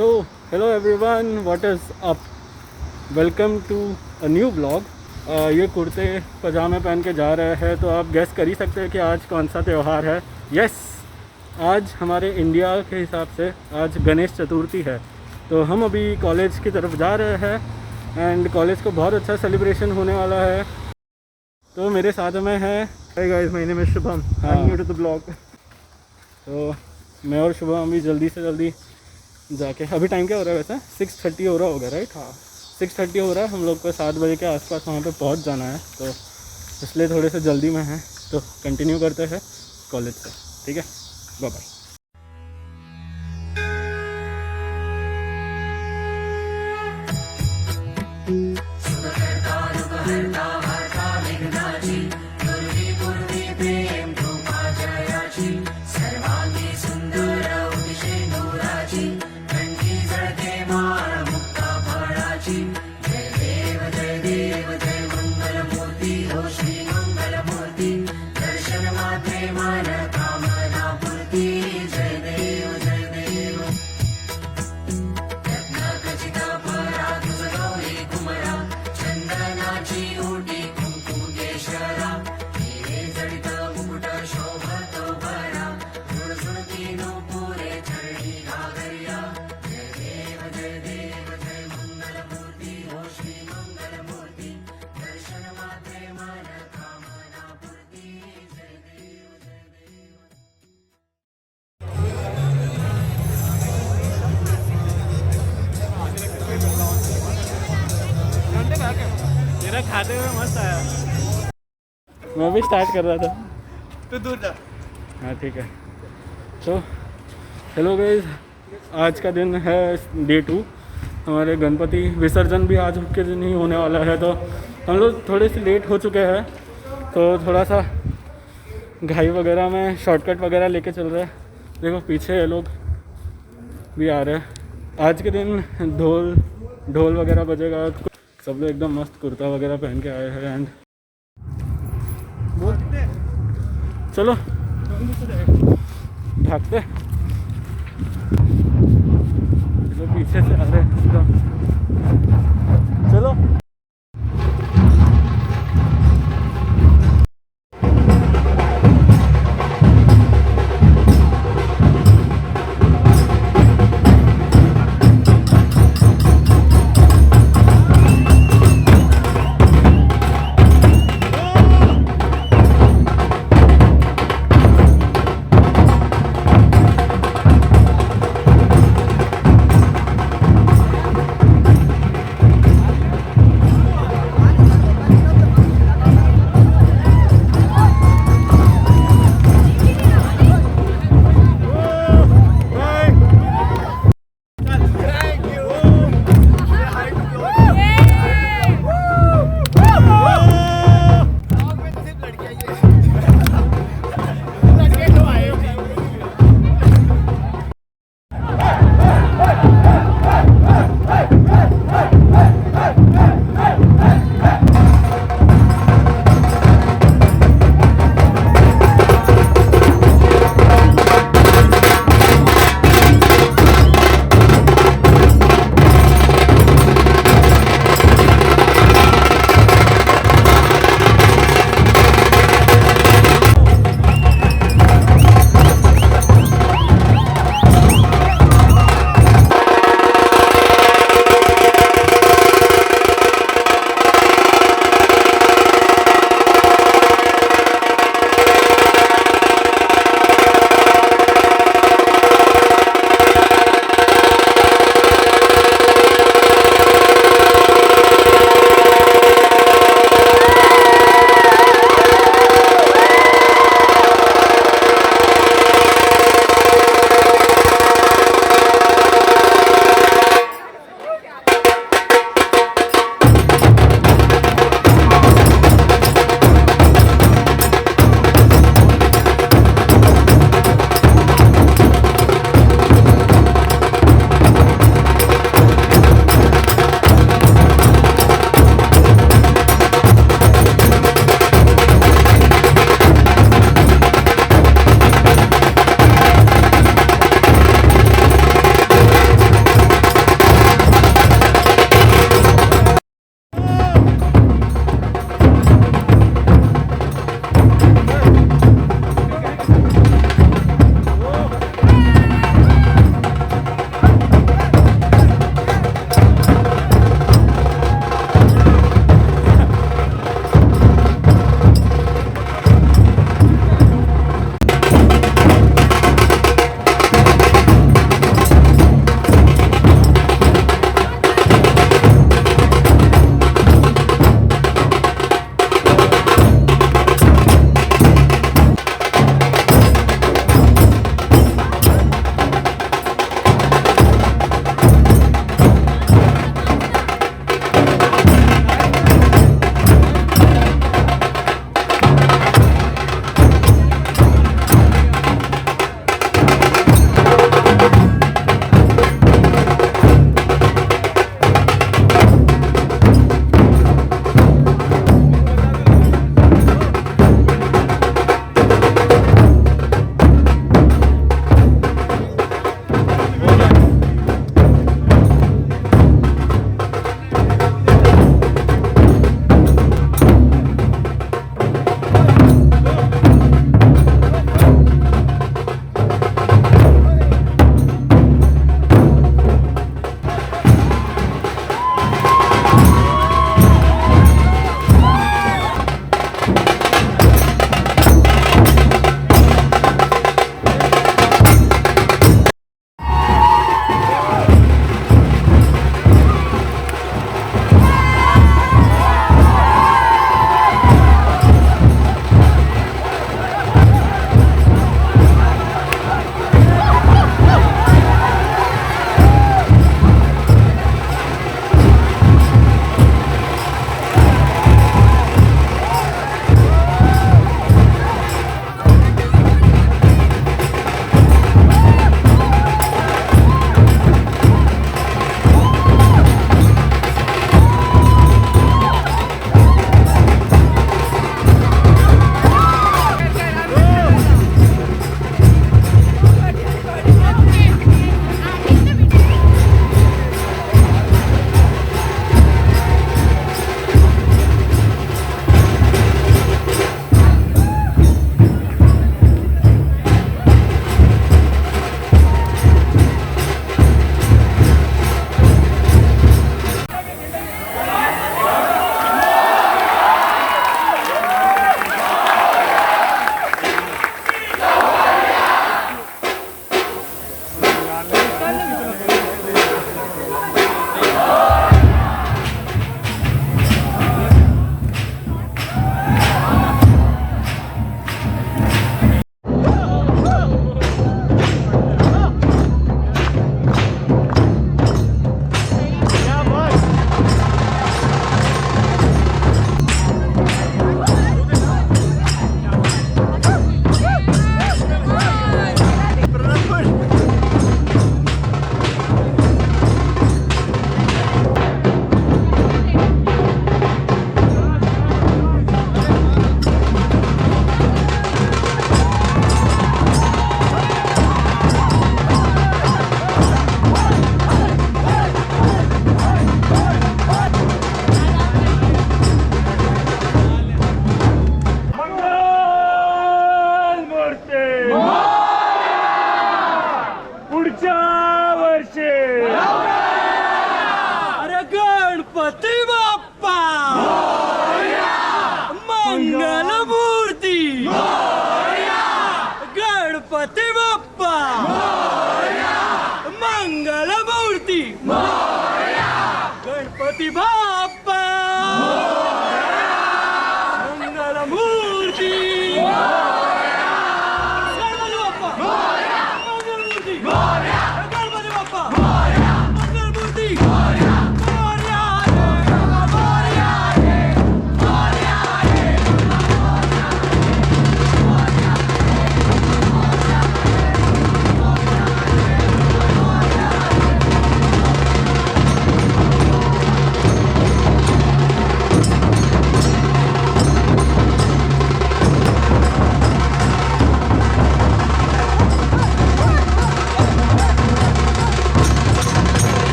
तो hello everyone, what is up, welcome to a new blog. ये कुर्ते पजामे पहन के जा रहे हैं, तो आप गेस कर ही सकते हैं कि आज कौन सा त्यौहार है। यस, आज हमारे इंडिया के हिसाब से आज गणेश चतुर्थी है। तो हम अभी कॉलेज की तरफ जा रहे हैं एंड कॉलेज को बहुत अच्छा सेलिब्रेशन होने वाला है। तो मेरे साथ में है, hi guys, my name is Shubham, I am new to the blog. तो मैं और शुभम अभी जल्दी से जल्दी जाके, अभी टाइम क्या हो रहा है वैसे 6:30 हो रहा होगा, राइट? हाँ, 6:30 हो रहा है। हम लोग को 7 बजे के आसपास वहाँ पे पहुँच जाना है, तो इसलिए थोड़े से जल्दी में हैं। तो कंटिन्यू करते हैं कॉलेज से, ठीक है? Bye bye. तेरा खाते हुए मस्त आया। मैं भी स्टार्ट कर रहा था, तो दूर जा। हाँ ठीक है। तो हेलो गाइस, आज का दिन है डे 2। हमारे गणपति विसर्जन भी आज के दिन ही होने वाला है, तो हम लोग थोड़े से लेट हो चुके हैं। तो थोड़ा सा घाई वगैरह में शॉर्टकट वगैरह लेके चल रहे हैं। देखो पीछे ये लोग भी आ रहे हैं। आज के दिन ढोल वगैरह बजेगा। सब लोग एकदम मस्त कुर्ता वगैरह पहन के आए हैं एंड चलो भागते। जो पीछे से आ रहे हैं एकदम, चलो।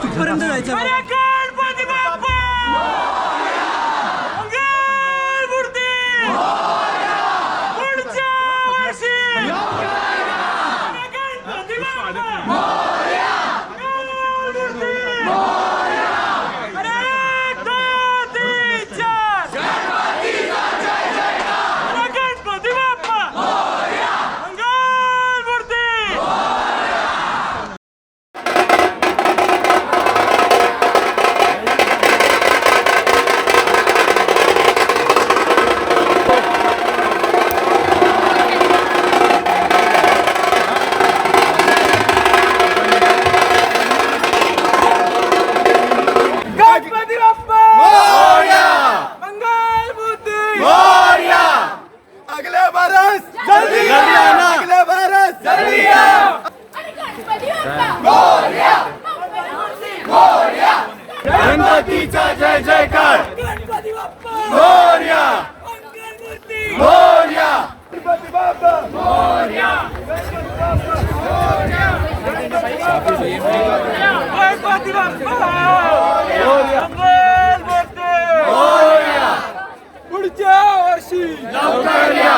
कुठपर्यंत जायचं? गणपती बाप्पा मंगलमूर्ती पुढच्या वर्षी गणपती बाप्पा मंगलमूर्ती अरे 1 2 3 4 गणपती बाप्पा मंगलमूर्ती. गणपती बाप्पा मोरया मंगलमूर्ती मोरया. अगले बरस जल्दी आना, अगले बरस जल्दी आना. गणपतीचा जय जयकार. गणपती बाप्पा मोरया मंगलमूर्ती मोरया. गणपती बाप्पा मोरया. गणपती बाप्पा मंगलमूर्ती मोरया. पुढच्या वर्षी लवकर या.